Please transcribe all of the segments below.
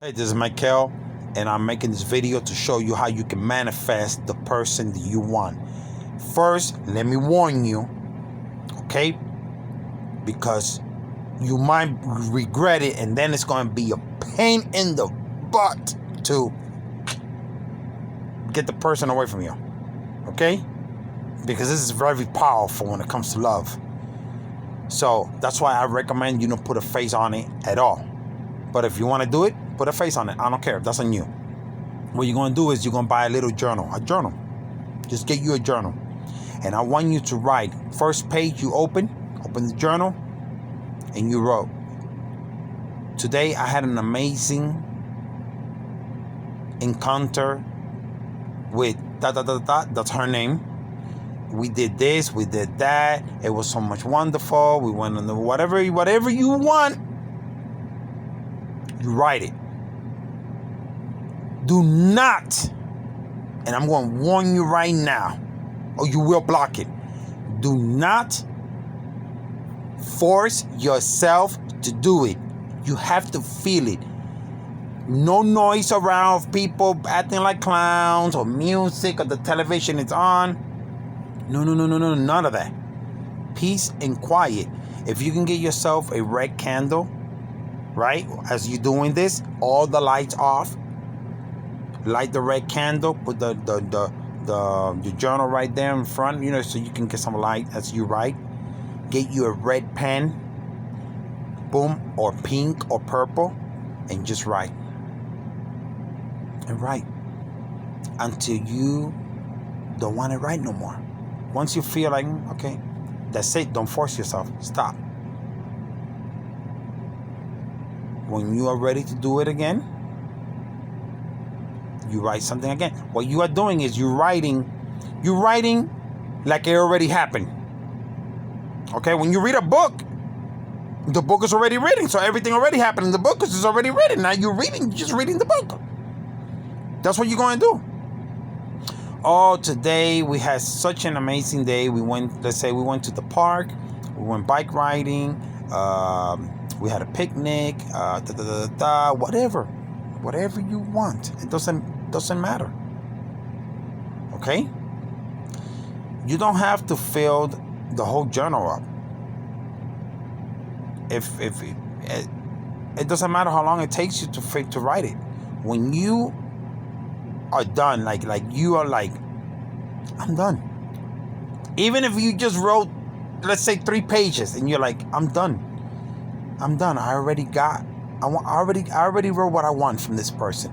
Hey, this is Michael, and I'm making this video to show you how you can manifest the person that you want. First, let me warn you, okay? Because you might regret it, and then it's going to be a pain in the butt to get the person away from you, okay? Because this is very powerful when it comes to love. So that's why I recommend you don't put a face on it at all. But if you want to do it, put a face on it. I don't care. That's on you. What you're going to do is you're going to buy a little journal. A journal. Just get you a journal. And I want you to write. First page you open the journal, and you wrote, today I had an amazing encounter with that's her name. We did this, we did that. It was so much wonderful. We went on the whatever you want. You write it. Do not, and I'm going to warn you right now, or you will block it. Do not force yourself to do it. You have to feel it. No noise around, people acting like clowns, or music, or the television is on. No, none of that. Peace and quiet. If you can get yourself a red candle, right? As you're doing this, all the lights off. Light the red candle. Put the journal right there in front, so you can get some light as you write. Get you a red pen, boom, or pink or purple, and just write. And write until you don't want to write no more. Once you feel like, okay, that's it. Don't force yourself. Stop. When you are ready to do it again, you write something again. What you are doing is you're writing like it already happened. Okay, when you read a book, the book is already written, so everything already happened in the book because it's already written. Now you're just reading the book. That's what you're going to do. Oh, today we had such an amazing day. Let's say we went to the park, we went bike riding, we had a picnic, whatever you want. It doesn't matter. Okay? You don't have to fill the whole journal up. If it doesn't matter how long it takes you to write it. When you are done, like you are like, I'm done. Even if you just wrote, let's say 3 pages, and you're like, I'm done. I already wrote what I want from this person.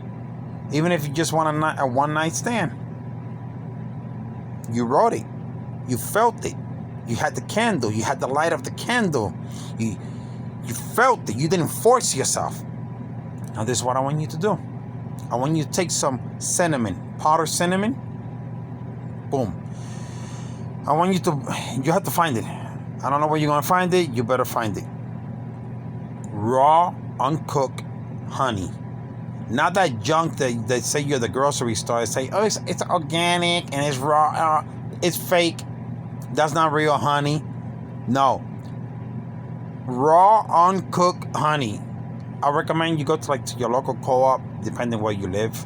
Even if you just want a one-night stand, you wrote it. You felt it. You had the candle. You had the light of the candle. You felt it. You didn't force yourself. Now this is what I want you to do. I want you to take some cinnamon, powdered cinnamon. Boom. You have to find it. I don't know where you're going to find it. You better find it. Raw, uncooked honey. Not that junk that they say you're the grocery store. They say, oh, it's organic and it's raw. It's fake. That's not real honey. No. Raw, uncooked honey. I recommend you go to your local co-op, depending where you live,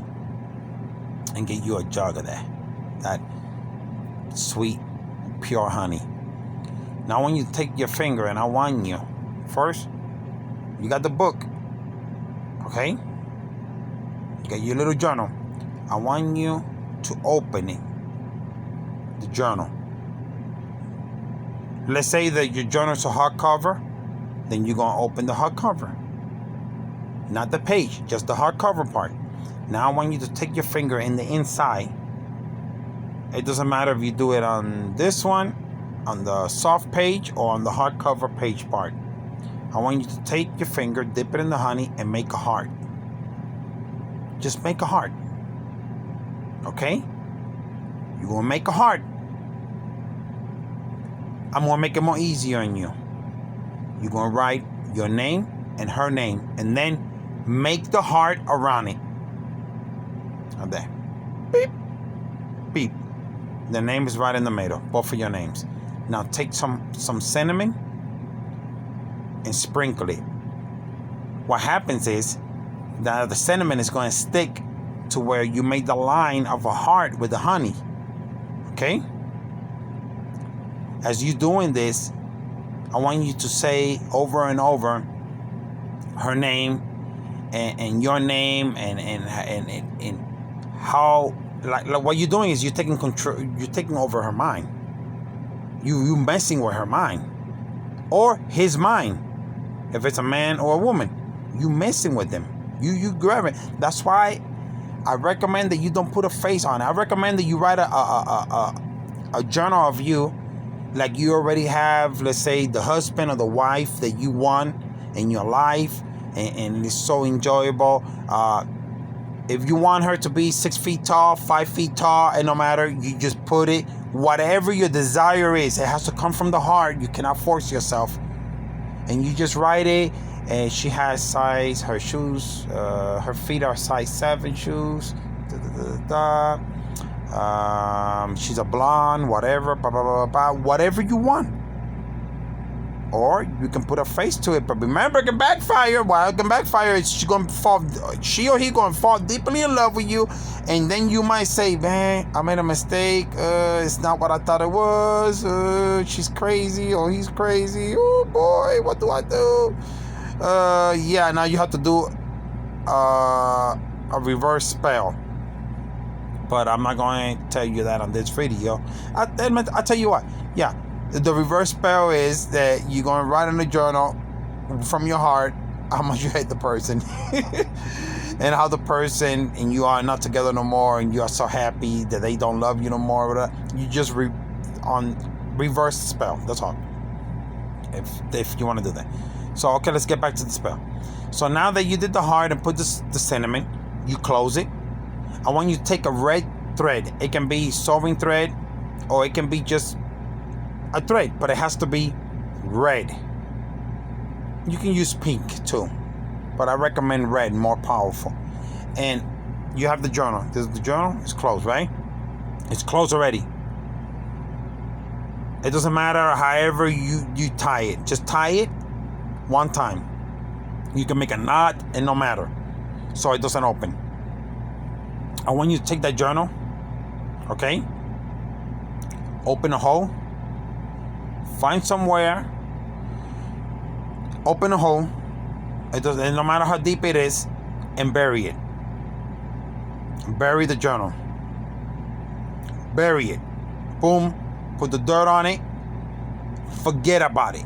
and get you a jug of that sweet, pure honey. Now, when you take your finger, and I want you, first, you got the book, okay? You got your little journal. I want you to open it, the journal. Let's say that your journal is a hardcover, then you're going to open the hardcover. Not the page, just the hardcover part. Now I want you to take your finger in the inside. It doesn't matter if you do it on this one, on the soft page, or on the hardcover page part. I want you to take your finger, dip it in the honey, and make a heart. Just make a heart. Okay? You're going to make a heart. I'm going to make it more easier on you. You're going to write your name and her name, and then make the heart around it. Right there. Beep. Beep. The name is right in the middle. Both of your names. Now take some cinnamon and sprinkle it. What happens is Now the cinnamon is going to stick to where you made the line of a heart with the honey. Okay? As you doing this, I want you to say over and over her name and your name and how, like what you're doing is you're taking control, you're taking over her mind. You messing with her mind or his mind. If it's a man or a woman, you messing with them. You grab it. That's why I recommend that you don't put a face on it. I recommend that you write a journal of you, like you already have, let's say, the husband or the wife that you want in your life, and it's so enjoyable. If you want her to be 6 feet tall, 5 feet tall, and no matter, you just put it. Whatever your desire is, it has to come from the heart. You cannot force yourself. And you just write it. And she has size, her shoes, her feet are size 7 shoes. She's a blonde, whatever, blah, blah, blah, blah, whatever you want. Or you can put a face to it, but remember, it can backfire. Well, it can backfire. She or he gonna fall deeply in love with you, and then you might say, "Man, I made a mistake. It's not what I thought it was. She's crazy, or he's crazy. Oh boy, what do I do?" Yeah, now you have to do a reverse spell. But I'm not going to tell you that on this video. I'll tell you what. Yeah. The reverse spell is that you're going to write in the journal from your heart how much you hate the person and how the person and you are not together no more, and you are so happy that they don't love you no more. You just reverse spell. That's all. If you want to do that. So, okay, let's get back to the spell. So now that you did the heart and put the cinnamon, you close it. I want you to take a red thread. It can be sewing thread or it can be just a thread, but it has to be red. You can use pink too, but I recommend red, more powerful. And you have the journal. The journal is closed, right? It's closed already. It doesn't matter however you tie it. Just tie it one time. You can make a knot and no matter, so it doesn't open. I want you to take that journal, okay? Open a hole. Find somewhere. Open a hole. It doesn't, no matter how deep it is, and bury it. Bury the journal. Bury it. Boom. Put the dirt on it. Forget about it.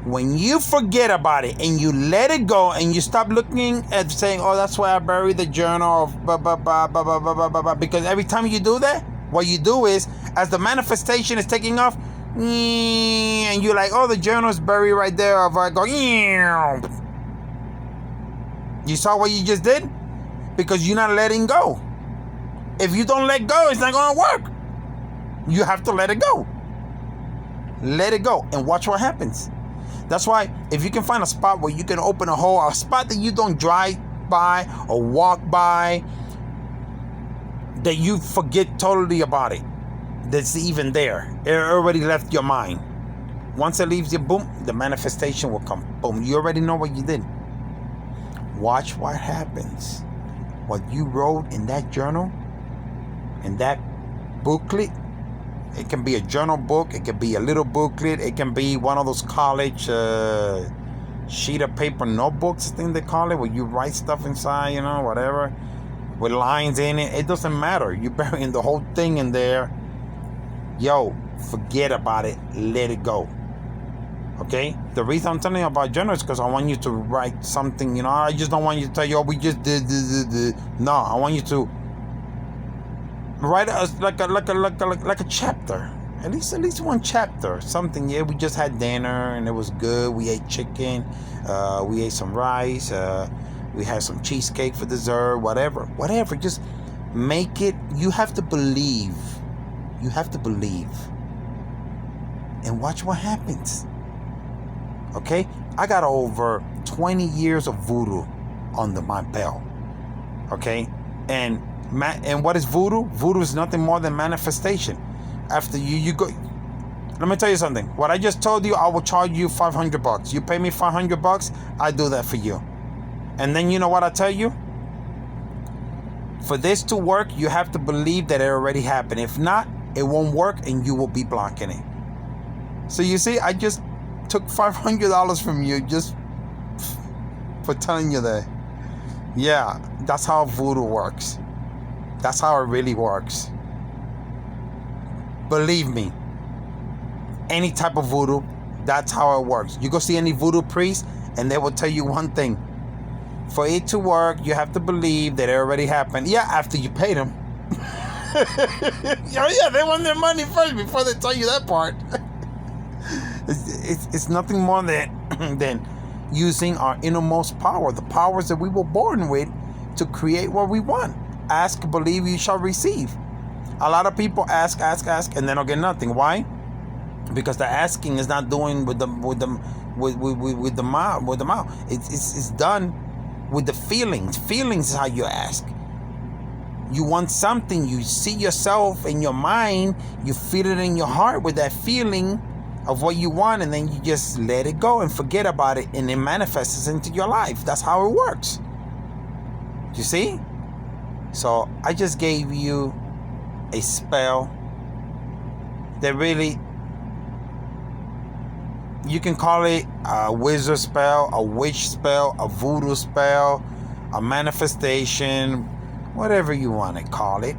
When you forget about it and you let it go and you stop looking at saying, "Oh, that's why I buried the journal," of blah, blah, blah, blah, blah, blah, blah, blah, blah. Because every time you do that, what you do is, as the manifestation is taking off, and you're like, "Oh, the journal is buried right there." Of I go, you saw what you just did? Because you're not letting go. If you don't let go, it's not going to work. You have to let it go. Let it go and watch what happens. That's why if you can find a spot where you can open a hole, a spot that you don't drive by or walk by, that you forget totally about it, that's even there. It already left your mind. Once it leaves you, boom, the manifestation will come. Boom, you already know what you did. Watch what happens. What you wrote in that journal, in that booklet. It can be a journal book. It can be a little booklet. It can be one of those college sheet of paper notebooks, I think they call it, where you write stuff inside, whatever, with lines in it. It doesn't matter. You're burying the whole thing in there. Yo, forget about it. Let it go. Okay? The reason I'm telling you about journal is because I want you to write something. I just don't want you to tell you, "Oh, we just did. No, I want you to write like a chapter, at least one chapter, something. Yeah, we just had dinner and it was good. We ate chicken, we ate some rice, we had some cheesecake for dessert, whatever. Just make it. You have to believe, and watch what happens. Okay, I got over 20 years of voodoo under my belt. Okay, and what is voodoo? Voodoo is nothing more than manifestation. After you go, let me tell you something. What I just told you, I will charge you $500. You pay me $500, I do that for you. And then you know what I tell you? For this to work, you have to believe that it already happened. If not, it won't work and you will be blocking it. So you see, I just took $500 from you just for telling you that. Yeah, that's how voodoo works. That's how it really works. Believe me, any type of voodoo, that's how it works. You go see any voodoo priest and they will tell you one thing. For it to work, you have to believe that it already happened. Yeah, after you paid them. Yeah, they want their money first before they tell you that part. It's nothing more than using our innermost power, the powers that we were born with, to create what we want. Ask, believe, you shall receive. A lot of people ask, and they don't get nothing. Why? Because the asking is not doing with the mouth. It's done with the feelings. Feelings is how you ask. You want something, you see yourself in your mind, you feel it in your heart with that feeling of what you want, and then you just let it go and forget about it, and it manifests into your life. That's how it works. You see? So I just gave you a spell that really, you can call it a wizard spell, a witch spell, a voodoo spell, a manifestation, whatever you want to call it.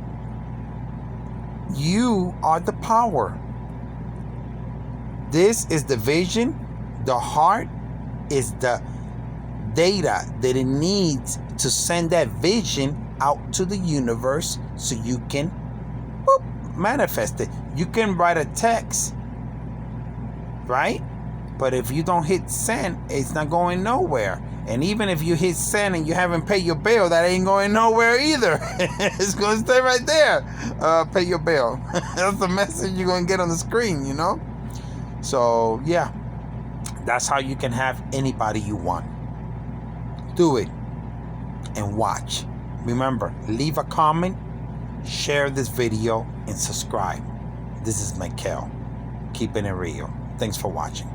You are the power. This is the vision. The heart is the data that it needs to send that vision out to the universe so you can manifest it. You can write a text, right? But if you don't hit send, it's not going nowhere. And even if you hit send and you haven't paid your bill, that ain't going nowhere either. It's going to stay right there. Pay your bill. That's the message you're going to get on the screen, you know? So, yeah. That's how you can have anybody you want. Do it. And watch. Remember, leave a comment, share this video, and subscribe. This is Michael, keeping it real. Thanks for watching.